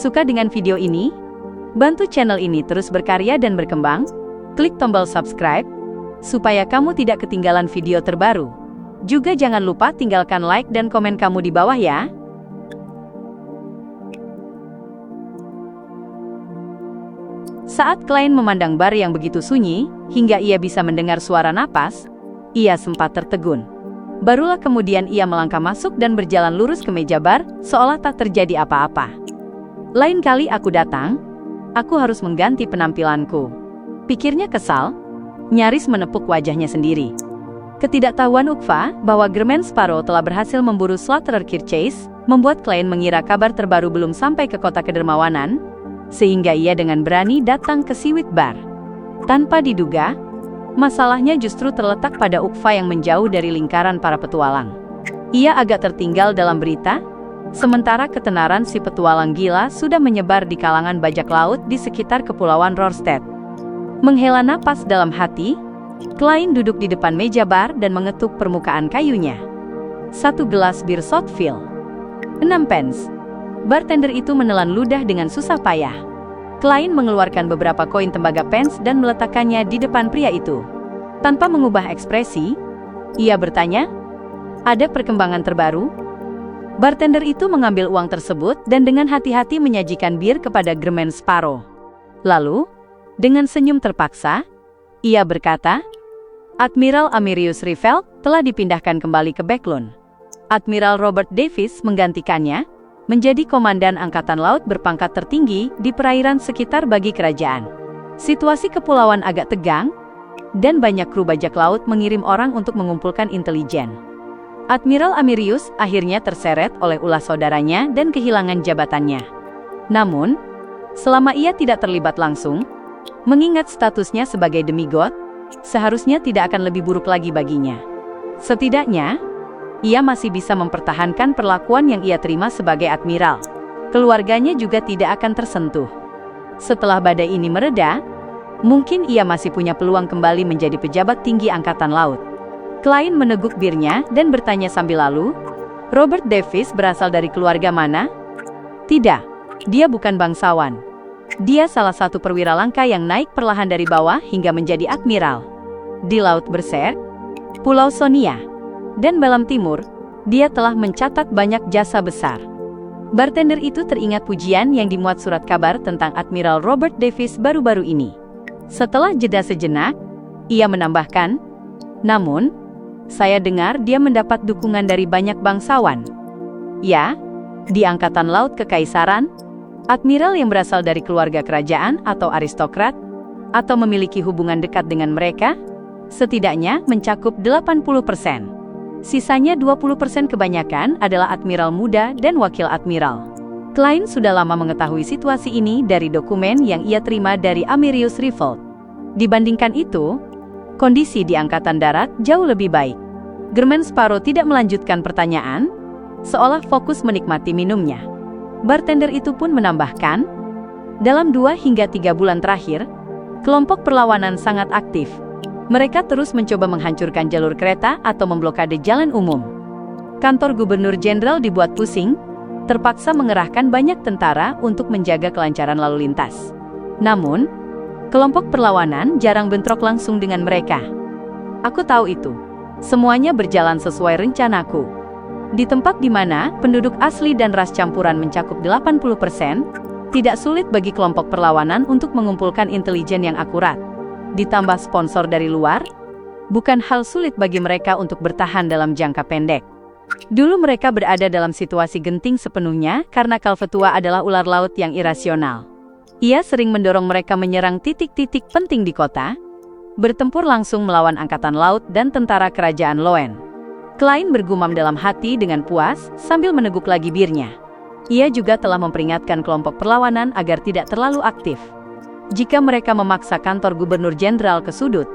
Suka dengan video ini? Bantu channel ini terus berkarya dan berkembang. Klik tombol subscribe, supaya kamu tidak ketinggalan video terbaru. Juga jangan lupa tinggalkan like dan komen kamu di bawah ya. Saat klien memandang bar yang begitu sunyi, hingga ia bisa mendengar suara napas, ia sempat tertegun. Barulah kemudian ia melangkah masuk dan berjalan lurus ke meja bar, seolah tak terjadi apa-apa. Lain kali aku datang, aku harus mengganti penampilanku. Pikirnya kesal, nyaris menepuk wajahnya sendiri. Ketidaktahuan Ukva bahwa Germain Sparrow telah berhasil memburu Slaughterer Kirchhoff membuat klien mengira kabar terbaru belum sampai ke kota kedermawanan, sehingga ia dengan berani datang ke Seaweed Bar. Tanpa diduga, masalahnya justru terletak pada Ukva yang menjauh dari lingkaran para petualang. Ia agak tertinggal dalam berita, sementara ketenaran si petualang gila sudah menyebar di kalangan bajak laut di sekitar Kepulauan Rorstedt. Menghela napas dalam hati, klien duduk di depan meja bar dan mengetuk permukaan kayunya. 1 gelas bir Southfield, 6 pence. Bartender itu menelan ludah dengan susah payah. Klien mengeluarkan beberapa koin tembaga pence dan meletakkannya di depan pria itu. Tanpa mengubah ekspresi, ia bertanya, "Ada perkembangan terbaru?" Bartender itu mengambil uang tersebut dan dengan hati-hati menyajikan bir kepada Germain Sparrow. Lalu, dengan senyum terpaksa, ia berkata, "Admiral Amirius Reveld telah dipindahkan kembali ke Backlund. Admiral Robert Davis menggantikannya, menjadi komandan angkatan laut berpangkat tertinggi di perairan sekitar bagi kerajaan. Situasi kepulauan agak tegang, dan banyak kru bajak laut mengirim orang untuk mengumpulkan intelijen. Admiral Amirius akhirnya terseret oleh ulah saudaranya dan kehilangan jabatannya. Namun, selama ia tidak terlibat langsung, mengingat statusnya sebagai demigod, seharusnya tidak akan lebih buruk lagi baginya. Setidaknya, ia masih bisa mempertahankan perlakuan yang ia terima sebagai admiral. Keluarganya juga tidak akan tersentuh. Setelah badai ini mereda, mungkin ia masih punya peluang kembali menjadi pejabat tinggi angkatan laut." Klien meneguk birnya dan bertanya sambil lalu, "Robert Davis berasal dari keluarga mana?" "Tidak, dia bukan bangsawan. Dia salah satu perwira langka yang naik perlahan dari bawah hingga menjadi admiral. Di Laut Berserk, Pulau Sonia, dan Balam Timur, dia telah mencatat banyak jasa besar." Bartender itu teringat pujian yang dimuat surat kabar tentang Admiral Robert Davis baru-baru ini. Setelah jeda sejenak, ia menambahkan, "Namun, saya dengar dia mendapat dukungan dari banyak bangsawan." "Ya, di Angkatan Laut Kekaisaran, admiral yang berasal dari keluarga kerajaan atau aristokrat, atau memiliki hubungan dekat dengan mereka, setidaknya mencakup 80%. Sisanya 20% kebanyakan adalah admiral muda dan wakil admiral." Klien sudah lama mengetahui situasi ini dari dokumen yang ia terima dari Amirius Reveld. Dibandingkan itu, kondisi di Angkatan Darat jauh lebih baik. Germain Sparrow tidak melanjutkan pertanyaan, seolah fokus menikmati minumnya. Bartender itu pun menambahkan, "Dalam 2 hingga 3 bulan terakhir, kelompok perlawanan sangat aktif. Mereka terus mencoba menghancurkan jalur kereta atau memblokade jalan umum. Kantor Gubernur Jenderal dibuat pusing, terpaksa mengerahkan banyak tentara untuk menjaga kelancaran lalu lintas. Namun, kelompok perlawanan jarang bentrok langsung dengan mereka. Aku tahu itu. Semuanya berjalan sesuai rencanaku. Di tempat di mana penduduk asli dan ras campuran mencakup 80%, tidak sulit bagi kelompok perlawanan untuk mengumpulkan intelijen yang akurat. Ditambah sponsor dari luar, bukan hal sulit bagi mereka untuk bertahan dalam jangka pendek. Dulu mereka berada dalam situasi genting sepenuhnya karena Kalvetua adalah ular laut yang irasional. Ia sering mendorong mereka menyerang titik-titik penting di kota, bertempur langsung melawan angkatan laut dan tentara kerajaan Loen." Klien bergumam dalam hati dengan puas sambil meneguk lagi birnya. Ia juga telah memperingatkan kelompok perlawanan agar tidak terlalu aktif. Jika mereka memaksa kantor Gubernur Jenderal ke sudut,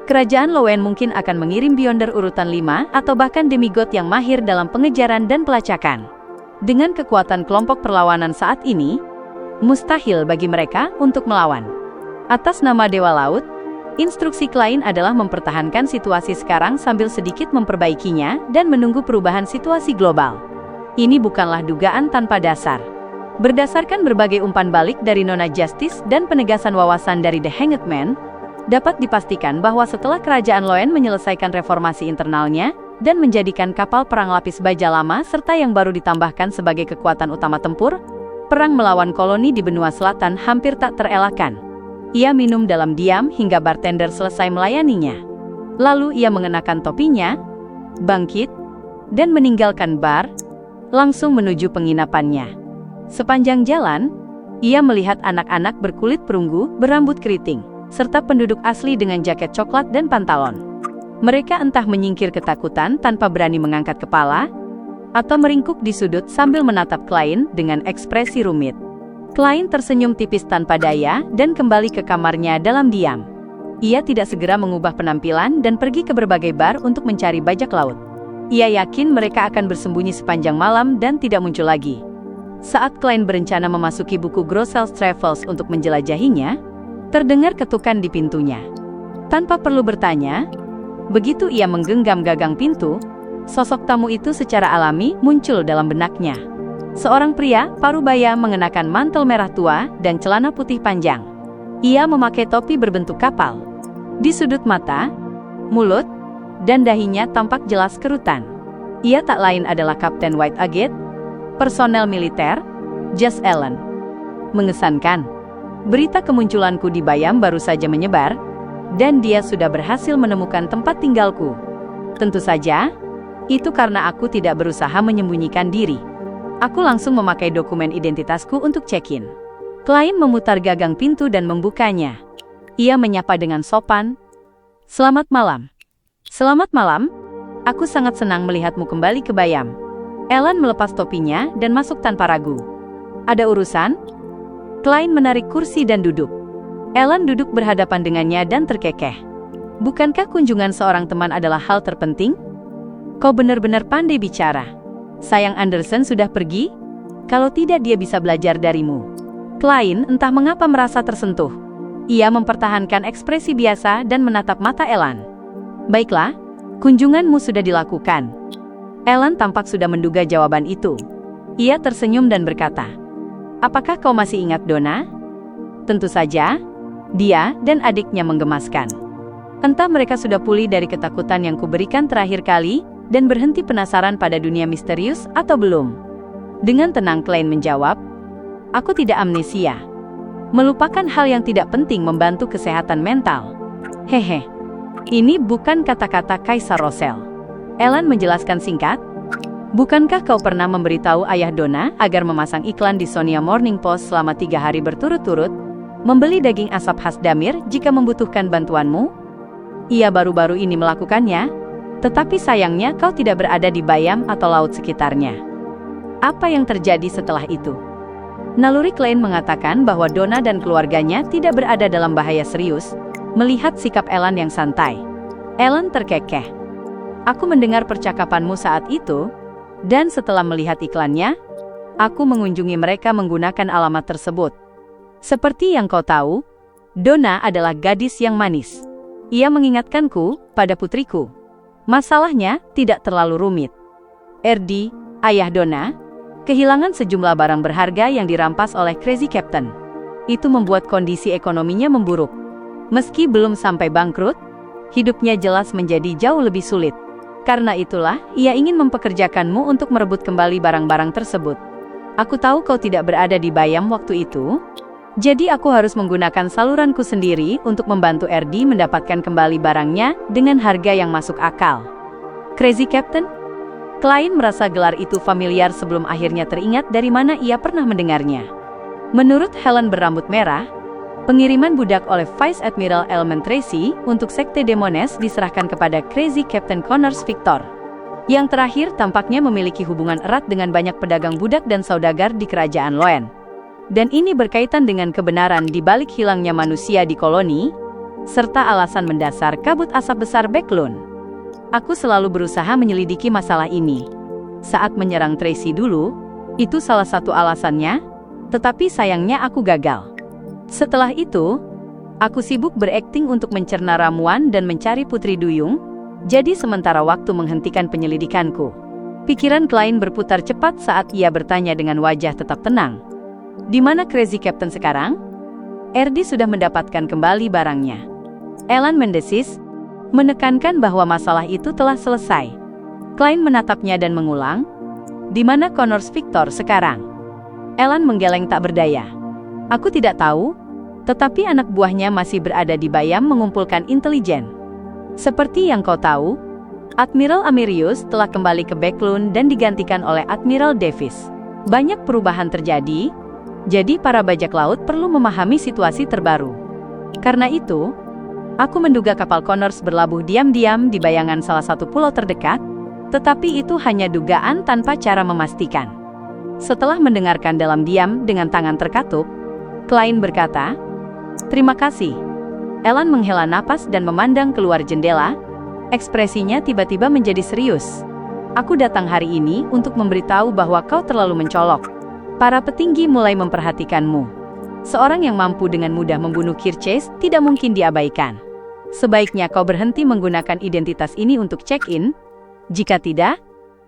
kerajaan Loen mungkin akan mengirim Beyonder urutan 5 atau bahkan demigod yang mahir dalam pengejaran dan pelacakan. Dengan kekuatan kelompok perlawanan saat ini, mustahil bagi mereka untuk melawan. Atas nama Dewa Laut, instruksi klien adalah mempertahankan situasi sekarang sambil sedikit memperbaikinya dan menunggu perubahan situasi global. Ini bukanlah dugaan tanpa dasar. Berdasarkan berbagai umpan balik dari Nona Justice dan penegasan wawasan dari The Hanged Man, dapat dipastikan bahwa setelah kerajaan Loen menyelesaikan reformasi internalnya dan menjadikan kapal perang lapis baja lama serta yang baru ditambahkan sebagai kekuatan utama tempur, perang melawan koloni di benua selatan hampir tak terelakkan. Ia minum dalam diam hingga bartender selesai melayaninya. Lalu ia mengenakan topinya, bangkit, dan meninggalkan bar, langsung menuju penginapannya. Sepanjang jalan, ia melihat anak-anak berkulit perunggu berambut keriting, serta penduduk asli dengan jaket coklat dan pantalon. Mereka entah menyingkir ketakutan tanpa berani mengangkat kepala, atau meringkuk di sudut sambil menatap Klein dengan ekspresi rumit. Klein tersenyum tipis tanpa daya dan kembali ke kamarnya dalam diam. Ia tidak segera mengubah penampilan dan pergi ke berbagai bar untuk mencari bajak laut. Ia yakin mereka akan bersembunyi sepanjang malam dan tidak muncul lagi. Saat Klein berencana memasuki buku Grossel's Travels untuk menjelajahinya, terdengar ketukan di pintunya. Tanpa perlu bertanya, begitu ia menggenggam gagang pintu, sosok tamu itu secara alami muncul dalam benaknya. Seorang pria parubaya mengenakan mantel merah tua dan celana putih panjang. Ia memakai topi berbentuk kapal. Di sudut mata, mulut, dan dahinya tampak jelas kerutan. Ia tak lain adalah Kapten White Agate, personel militer, Jas Allen. Mengesankan. Berita kemunculanku di Bayam baru saja menyebar, dan dia sudah berhasil menemukan tempat tinggalku. Tentu saja, itu karena aku tidak berusaha menyembunyikan diri. Aku langsung memakai dokumen identitasku untuk check-in. Klein memutar gagang pintu dan membukanya. Ia menyapa dengan sopan. Selamat malam. Selamat malam. Aku sangat senang melihatmu kembali ke Bayam. Ellen melepas topinya dan masuk tanpa ragu. Ada urusan? Klein menarik kursi dan duduk. Ellen duduk berhadapan dengannya dan terkekeh. Bukankah kunjungan seorang teman adalah hal terpenting? Kau benar-benar pandai bicara. Sayang Anderson sudah pergi? Kalau tidak dia bisa belajar darimu. Klein entah mengapa merasa tersentuh. Ia mempertahankan ekspresi biasa dan menatap mata Ellen. Baiklah, kunjunganmu sudah dilakukan. Ellen tampak sudah menduga jawaban itu. Ia tersenyum dan berkata, apakah kau masih ingat Donna? Tentu saja, dia dan adiknya menggemaskan. Entah mereka sudah pulih dari ketakutan yang kuberikan terakhir kali dan berhenti penasaran pada dunia misterius atau belum. Dengan tenang Klein menjawab, aku tidak amnesia. Melupakan hal yang tidak penting membantu kesehatan mental. Hehe, ini bukan kata-kata Kaisar Rosel. Ellen menjelaskan singkat, bukankah kau pernah memberitahu ayah Donna agar memasang iklan di Sonia Morning Post selama 3 hari berturut-turut, membeli daging asap khas Damir jika membutuhkan bantuanmu? Ia baru-baru ini melakukannya, tetapi sayangnya kau tidak berada di Bayam atau laut sekitarnya. Apa yang terjadi setelah itu? Naluri Klein mengatakan bahwa Donna dan keluarganya tidak berada dalam bahaya serius, melihat sikap Ellen yang santai. Ellen terkekeh. Aku mendengar percakapanmu saat itu, dan setelah melihat iklannya, aku mengunjungi mereka menggunakan alamat tersebut. Seperti yang kau tahu, Donna adalah gadis yang manis. Ia mengingatkanku pada putriku. Masalahnya tidak terlalu rumit. Erdi, ayah Donna, kehilangan sejumlah barang berharga yang dirampas oleh Crazy Captain. Itu membuat kondisi ekonominya memburuk. Meski belum sampai bangkrut, hidupnya jelas menjadi jauh lebih sulit. Karena itulah, ia ingin mempekerjakanmu untuk merebut kembali barang-barang tersebut. Aku tahu kau tidak berada di Bayam waktu itu, jadi aku harus menggunakan saluranku sendiri untuk membantu Erdi mendapatkan kembali barangnya dengan harga yang masuk akal. Crazy Captain? Klein merasa gelar itu familiar sebelum akhirnya teringat dari mana ia pernah mendengarnya. Menurut Helen berambut merah, pengiriman budak oleh Vice Admiral Elman Tracy untuk Sekte Demones diserahkan kepada Crazy Captain Connors Victor. Yang terakhir tampaknya memiliki hubungan erat dengan banyak pedagang budak dan saudagar di kerajaan Loen. Dan ini berkaitan dengan kebenaran di balik hilangnya manusia di koloni, serta alasan mendasar kabut asap besar Backlund. Aku selalu berusaha menyelidiki masalah ini. Saat menyerang Tracy dulu, itu salah satu alasannya, tetapi sayangnya aku gagal. Setelah itu, aku sibuk berakting untuk mencerna ramuan dan mencari Putri Duyung, jadi sementara waktu menghentikan penyelidikanku. Pikiran Klein berputar cepat saat ia bertanya dengan wajah tetap tenang. Di mana Crazy Captain sekarang? RD sudah mendapatkan kembali barangnya. Elan mendesis, menekankan bahwa masalah itu telah selesai. Klein menatapnya dan mengulang, "Di mana Connors Victor sekarang?" Elan menggeleng tak berdaya. "Aku tidak tahu, tetapi anak buahnya masih berada di Bayam mengumpulkan intelijen. Seperti yang kau tahu, Admiral Amirius telah kembali ke Backlund dan digantikan oleh Admiral Davis. Banyak perubahan terjadi, jadi para bajak laut perlu memahami situasi terbaru. Karena itu, aku menduga kapal Connors berlabuh diam-diam di bayangan salah satu pulau terdekat, tetapi itu hanya dugaan tanpa cara memastikan." Setelah mendengarkan dalam diam dengan tangan terkatup, Klein berkata, "Terima kasih." Elan menghela napas dan memandang keluar jendela. Ekspresinya tiba-tiba menjadi serius. "Aku datang hari ini untuk memberitahu bahwa kau terlalu mencolok. Para petinggi mulai memperhatikanmu. Seorang yang mampu dengan mudah membunuh Kirchhoff tidak mungkin diabaikan. Sebaiknya kau berhenti menggunakan identitas ini untuk check-in. Jika tidak,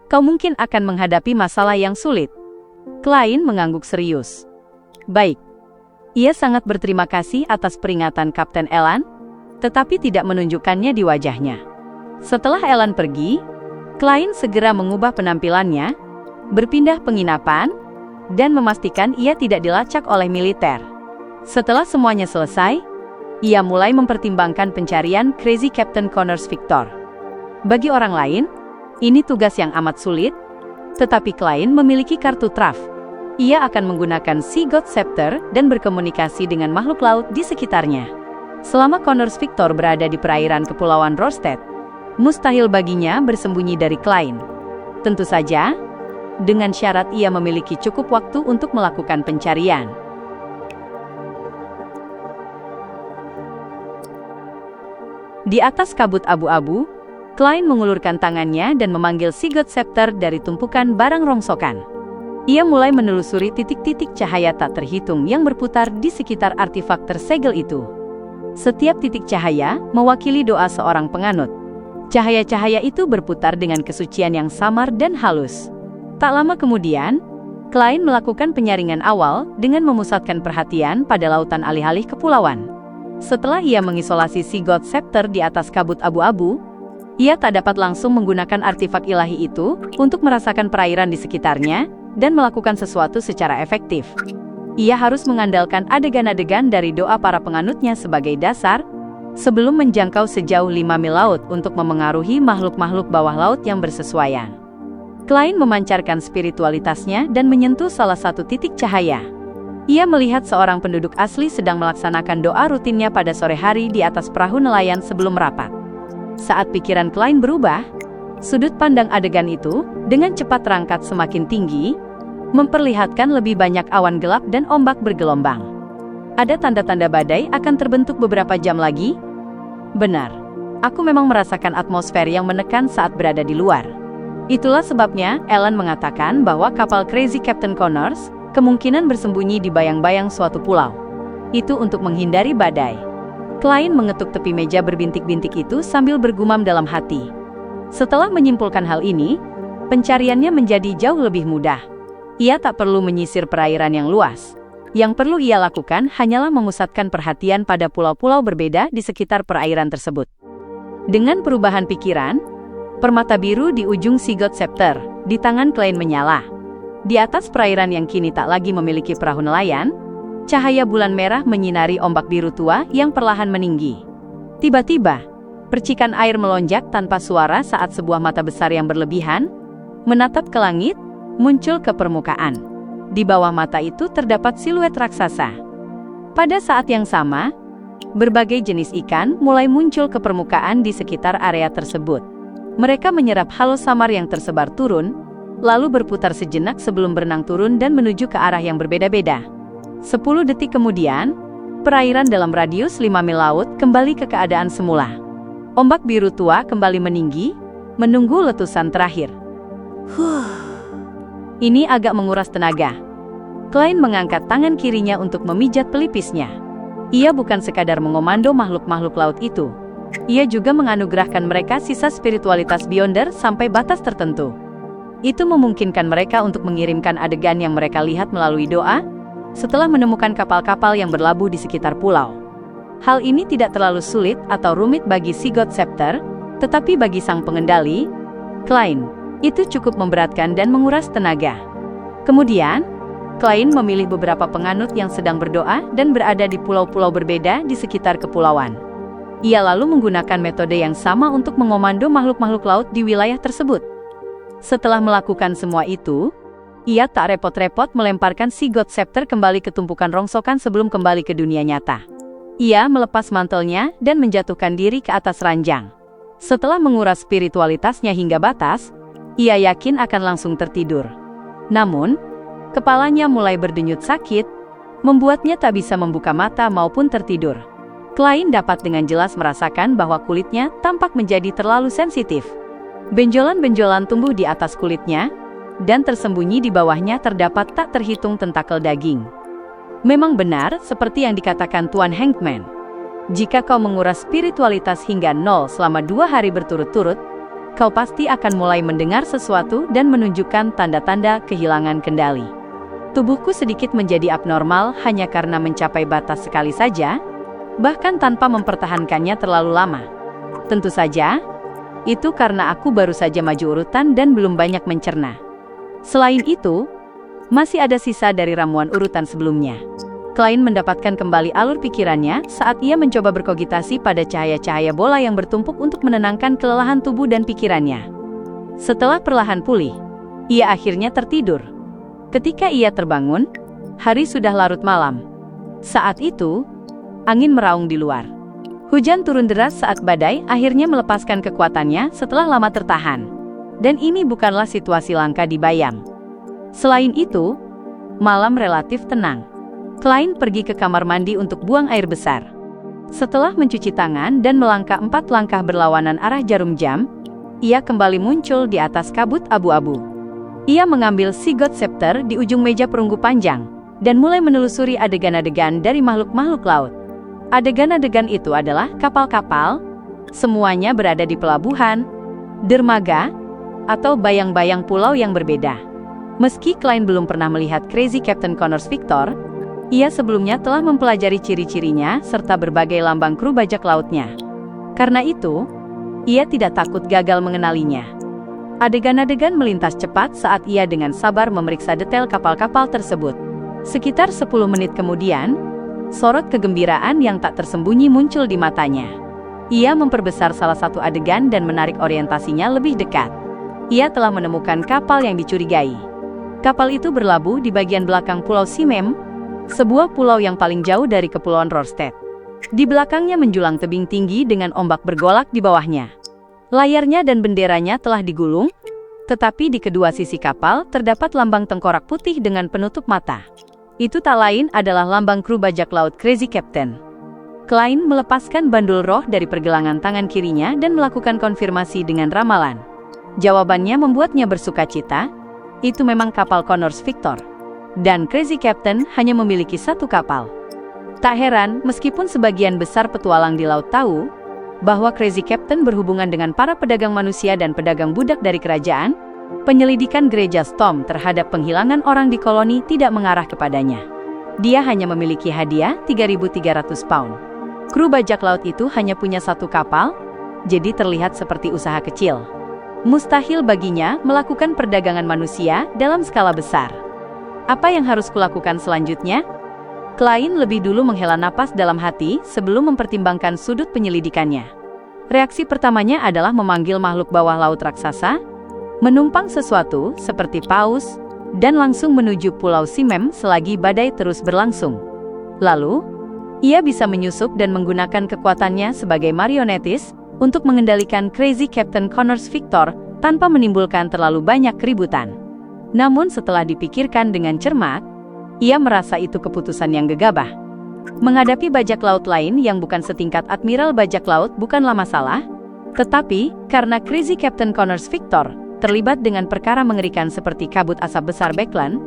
kau mungkin akan menghadapi masalah yang sulit." Klein mengangguk serius. "Baik." Ia sangat berterima kasih atas peringatan Kapten Elan, tetapi tidak menunjukkannya di wajahnya. Setelah Elan pergi, Klein segera mengubah penampilannya, berpindah penginapan, dan memastikan ia tidak dilacak oleh militer. Setelah semuanya selesai, ia mulai mempertimbangkan pencarian Crazy Captain Connors Victor. Bagi orang lain, ini tugas yang amat sulit, tetapi Klein memiliki kartu traf. Ia akan menggunakan Sea God Scepter dan berkomunikasi dengan makhluk laut di sekitarnya. Selama Connors Victor berada di perairan Kepulauan Rorstedt, mustahil baginya bersembunyi dari Klein. Tentu saja, dengan syarat ia memiliki cukup waktu untuk melakukan pencarian. Di atas kabut abu-abu, Klein mengulurkan tangannya dan memanggil Sea God Scepter dari tumpukan barang rongsokan. Ia mulai menelusuri titik-titik cahaya tak terhitung yang berputar di sekitar artefak tersegel itu. Setiap titik cahaya mewakili doa seorang penganut. Cahaya-cahaya itu berputar dengan kesucian yang samar dan halus. Tak lama kemudian, Klein melakukan penyaringan awal dengan memusatkan perhatian pada lautan alih-alih kepulauan. Setelah ia mengisolasi Sea God Scepter di atas kabut abu-abu, ia tak dapat langsung menggunakan artefak ilahi itu untuk merasakan perairan di sekitarnya dan melakukan sesuatu secara efektif. Ia harus mengandalkan adegan-adegan dari doa para penganutnya sebagai dasar, sebelum menjangkau sejauh 5 mil laut untuk memengaruhi makhluk-makhluk bawah laut yang bersesuaian. Klein memancarkan spiritualitasnya dan menyentuh salah satu titik cahaya. Ia melihat seorang penduduk asli sedang melaksanakan doa rutinnya pada sore hari di atas perahu nelayan sebelum merapat. Saat pikiran Klein berubah, sudut pandang adegan itu dengan cepat terangkat semakin tinggi, memperlihatkan lebih banyak awan gelap dan ombak bergelombang. Ada tanda-tanda badai akan terbentuk beberapa jam lagi? Benar, aku memang merasakan atmosfer yang menekan saat berada di luar. Itulah sebabnya Elan mengatakan bahwa kapal Crazy Captain Connors kemungkinan bersembunyi di bayang-bayang suatu pulau. Itu untuk menghindari badai. Klein mengetuk tepi meja berbintik-bintik itu sambil bergumam dalam hati. Setelah menyimpulkan hal ini, pencariannya menjadi jauh lebih mudah. Ia tak perlu menyisir perairan yang luas. Yang perlu ia lakukan hanyalah memusatkan perhatian pada pulau-pulau berbeda di sekitar perairan tersebut. Dengan perubahan pikiran, permata biru di ujung Sea God Scepter di tangan Klein menyala. Di atas perairan yang kini tak lagi memiliki perahu nelayan, cahaya bulan merah menyinari ombak biru tua yang perlahan meninggi. Tiba-tiba, percikan air melonjak tanpa suara saat sebuah mata besar yang berlebihan menatap ke langit, muncul ke permukaan. Di bawah mata itu terdapat siluet raksasa. Pada saat yang sama, berbagai jenis ikan mulai muncul ke permukaan di sekitar area tersebut. Mereka menyerap halo samar yang tersebar turun, lalu berputar sejenak sebelum berenang turun dan menuju ke arah yang berbeda-beda. 10 detik kemudian, perairan dalam radius 5 mil laut kembali ke keadaan semula. Ombak biru tua kembali meninggi, menunggu letusan terakhir. Ini agak menguras tenaga. Klein mengangkat tangan kirinya untuk memijat pelipisnya. Ia bukan sekadar mengomando makhluk-makhluk laut itu. Ia juga menganugerahkan mereka sisa spiritualitas Beyonder sampai batas tertentu. Itu memungkinkan mereka untuk mengirimkan adegan yang mereka lihat melalui doa, setelah menemukan kapal-kapal yang berlabuh di sekitar pulau. Hal ini tidak terlalu sulit atau rumit bagi si God Scepter, tetapi bagi sang pengendali, Klein, itu cukup memberatkan dan menguras tenaga. Kemudian, Klein memilih beberapa penganut yang sedang berdoa dan berada di pulau-pulau berbeda di sekitar kepulauan. Ia lalu menggunakan metode yang sama untuk mengomando makhluk-makhluk laut di wilayah tersebut. Setelah melakukan semua itu, ia tak repot-repot melemparkan si God Scepter kembali ke tumpukan rongsokan sebelum kembali ke dunia nyata. Ia melepas mantelnya dan menjatuhkan diri ke atas ranjang. Setelah menguras spiritualitasnya hingga batas, ia yakin akan langsung tertidur. Namun, kepalanya mulai berdenyut sakit, membuatnya tak bisa membuka mata maupun tertidur. Klein dapat dengan jelas merasakan bahwa kulitnya tampak menjadi terlalu sensitif. Benjolan-benjolan tumbuh di atas kulitnya, dan tersembunyi di bawahnya terdapat tak terhitung tentakel daging. Memang benar, seperti yang dikatakan Tuan Hangman. Jika kau menguras spiritualitas hingga 0 selama 2 hari berturut-turut, kau pasti akan mulai mendengar sesuatu dan menunjukkan tanda-tanda kehilangan kendali. Tubuhku sedikit menjadi abnormal hanya karena mencapai batas sekali saja, bahkan tanpa mempertahankannya terlalu lama. Tentu saja, itu karena aku baru saja maju urutan dan belum banyak mencerna. Selain itu, masih ada sisa dari ramuan urutan sebelumnya. Klein mendapatkan kembali alur pikirannya saat ia mencoba berkogitasi pada cahaya-cahaya bola yang bertumpuk untuk menenangkan kelelahan tubuh dan pikirannya. Setelah perlahan pulih, ia akhirnya tertidur. Ketika ia terbangun, hari sudah larut malam. Saat itu, angin meraung di luar. Hujan turun deras saat badai akhirnya melepaskan kekuatannya setelah lama tertahan. Dan ini bukanlah situasi langka di Bayam. Selain itu, malam relatif tenang. Klein pergi ke kamar mandi untuk buang air besar. Setelah mencuci tangan dan melangkah 4 langkah berlawanan arah jarum jam, ia kembali muncul di atas kabut abu-abu. Ia mengambil si God Scepter di ujung meja perunggu panjang, dan mulai menelusuri adegan-adegan dari makhluk-makhluk laut. Adegan-adegan itu adalah kapal-kapal, semuanya berada di pelabuhan, dermaga, atau bayang-bayang pulau yang berbeda. Meski Klein belum pernah melihat Crazy Captain Connors Victor, ia sebelumnya telah mempelajari ciri-cirinya serta berbagai lambang kru bajak lautnya. Karena itu, ia tidak takut gagal mengenalinya. Adegan-adegan melintas cepat saat ia dengan sabar memeriksa detail kapal-kapal tersebut. Sekitar 10 menit kemudian, sorot kegembiraan yang tak tersembunyi muncul di matanya. Ia memperbesar salah satu adegan dan menarik orientasinya lebih dekat. Ia telah menemukan kapal yang dicurigai. Kapal itu berlabuh di bagian belakang Pulau Simem, sebuah pulau yang paling jauh dari Kepulauan Rorstedt. Di belakangnya menjulang tebing tinggi dengan ombak bergolak di bawahnya. Layarnya dan benderanya telah digulung, tetapi di kedua sisi kapal terdapat lambang tengkorak putih dengan penutup mata. Itu tak lain adalah lambang kru bajak laut Crazy Captain. Klein melepaskan bandul roh dari pergelangan tangan kirinya dan melakukan konfirmasi dengan ramalan. Jawabannya membuatnya bersukacita, itu memang kapal Connors Victor. Dan Crazy Captain hanya memiliki 1 kapal. Tak heran, meskipun sebagian besar petualang di laut tahu bahwa Crazy Captain berhubungan dengan para pedagang manusia dan pedagang budak dari kerajaan, penyelidikan gereja Storm terhadap penghilangan orang di koloni tidak mengarah kepadanya. Dia hanya memiliki hadiah 3.300 pound. Kru bajak laut itu hanya punya 1 kapal, jadi terlihat seperti usaha kecil. Mustahil baginya melakukan perdagangan manusia dalam skala besar. Apa yang harus kulakukan selanjutnya? Klein lebih dulu menghela napas dalam hati sebelum mempertimbangkan sudut penyelidikannya. Reaksi pertamanya adalah memanggil makhluk bawah laut raksasa, menumpang sesuatu seperti paus, dan langsung menuju Pulau Simem selagi badai terus berlangsung. Lalu, ia bisa menyusup dan menggunakan kekuatannya sebagai marionetis untuk mengendalikan Crazy Captain Connors Victor tanpa menimbulkan terlalu banyak keributan. Namun setelah dipikirkan dengan cermat, ia merasa itu keputusan yang gegabah. Menghadapi bajak laut lain yang bukan setingkat Admiral Bajak Laut bukanlah masalah, tetapi karena Crazy Captain Connors Victor terlibat dengan perkara mengerikan seperti kabut asap besar Backland,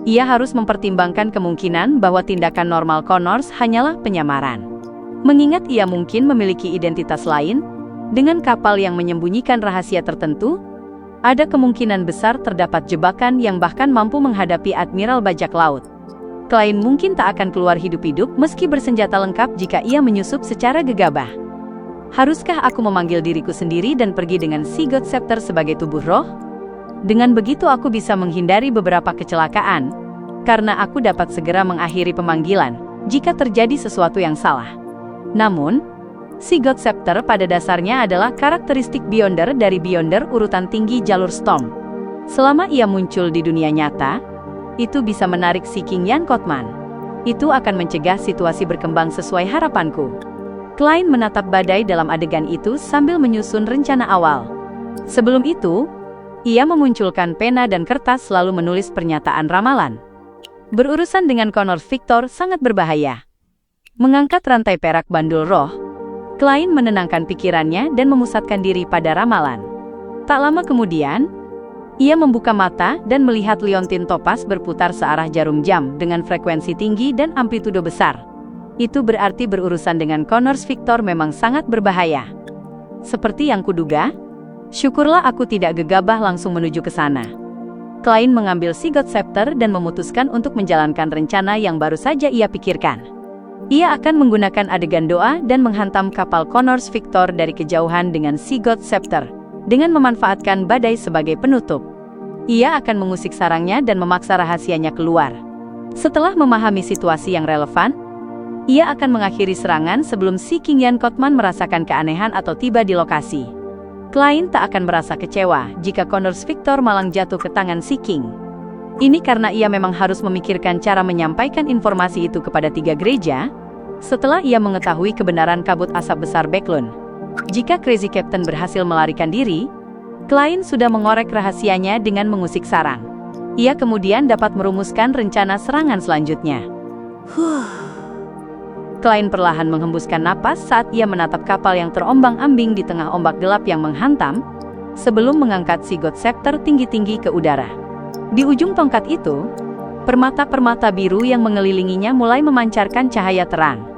ia harus mempertimbangkan kemungkinan bahwa tindakan normal Connors hanyalah penyamaran. Mengingat ia mungkin memiliki identitas lain, dengan kapal yang menyembunyikan rahasia tertentu, ada kemungkinan besar terdapat jebakan yang bahkan mampu menghadapi Admiral Bajak Laut. Klein mungkin tak akan keluar hidup-hidup meski bersenjata lengkap jika ia menyusup secara gegabah. Haruskah aku memanggil diriku sendiri dan pergi dengan si God Scepter sebagai tubuh roh? Dengan begitu aku bisa menghindari beberapa kecelakaan, karena aku dapat segera mengakhiri pemanggilan jika terjadi sesuatu yang salah. Namun, si God Scepter pada dasarnya adalah karakteristik Beyonder dari Beyonder urutan tinggi jalur Storm. Selama ia muncul di dunia nyata, itu bisa menarik si King Yan Kotman. Itu akan mencegah situasi berkembang sesuai harapanku. Klein menatap badai dalam adegan itu sambil menyusun rencana awal. Sebelum itu, ia memunculkan pena dan kertas lalu menulis pernyataan ramalan. Berurusan dengan Connor Victor sangat berbahaya. Mengangkat rantai perak bandul roh, Klein menenangkan pikirannya dan memusatkan diri pada ramalan. Tak lama kemudian, ia membuka mata dan melihat liontin topas berputar searah jarum jam dengan frekuensi tinggi dan amplitudo besar. Itu berarti berurusan dengan Connor Victor memang sangat berbahaya. Seperti yang kuduga, syukurlah aku tidak gegabah langsung menuju ke sana. Klein mengambil si God Scepter dan memutuskan untuk menjalankan rencana yang baru saja ia pikirkan. Ia akan menggunakan adegan doa dan menghantam kapal Connor Victor dari kejauhan dengan si God Scepter, dengan memanfaatkan badai sebagai penutup. Ia akan mengusik sarangnya dan memaksa rahasianya keluar. Setelah memahami situasi yang relevan, ia akan mengakhiri serangan sebelum si King Yan Kotman merasakan keanehan atau tiba di lokasi. Klein tak akan merasa kecewa jika Connor Victor malang jatuh ke tangan si King. Ini karena ia memang harus memikirkan cara menyampaikan informasi itu kepada 3 gereja, setelah ia mengetahui kebenaran kabut asap besar Backlund. Jika Crazy Captain berhasil melarikan diri, Klein sudah mengorek rahasianya dengan mengusik sarang. Ia kemudian dapat merumuskan rencana serangan selanjutnya. Klein perlahan menghembuskan napas saat ia menatap kapal yang terombang-ambing di tengah ombak gelap yang menghantam, sebelum mengangkat si God Scepter tinggi-tinggi ke udara. Di ujung tongkat itu, permata-permata biru yang mengelilinginya mulai memancarkan cahaya terang.